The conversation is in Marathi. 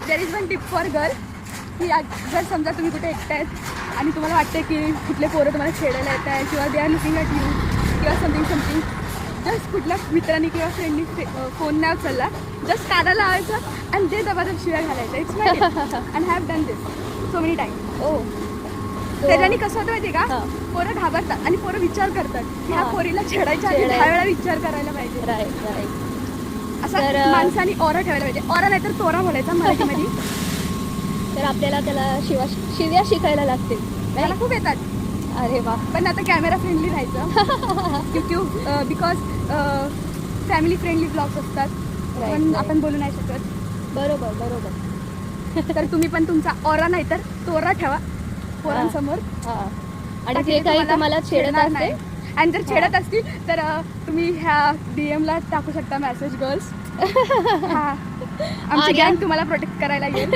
There is one tip for girl की जर समजा तुम्ही कुठे एकट्या आहेत आणि तुम्हाला वाटते की कुठले पोरं तुम्हाला छेडायला येत आहे किंवा they are looking at you किंवा समथिंग जस्ट कुठल्या मित्रांनी किंवा फ्रेंडनी फोन नाही उचलला जस्ट कानाला लावायचं आणि ते दबादब शिवाय घालायचं it's my and have done this so many time. ओ त्याच्याने कसं होतं माहिती का पोरं घाबरतात आणि पोरं विचार करतात की ह्या पोरीला छेडायच्या आधी 10 वेळा विचार करायला पाहिजे. Right right. असं माणसाने ऑरा ठेवायला पाहिजे. ऑरा नाही तर तोरा बोलायचा मराठीमध्ये. तर आपल्याला त्याला शिव्या शिकायला लागतील. मला खूप येतात. अरे वा. पण आता कॅमेरा फ्रेंडली राहायचं बिकॉज फॅमिली फ्रेंडली ब्लॉग्स असतात पण आपण बोलू नाही शकत. बरोबर बरोबर. तर तुम्ही पण तुमचा ऑरा नाही तर तोरा ठेवा पोरांसमोर. आणि जे काही तुम्हाला छेडत नाही आणि जर छेडत असतील तर तुम्ही ह्या DM ला टाकू शकता मेसेज गर्ल्स. आमची गँग तुम्हाला प्रोटेक्ट करायला येईल.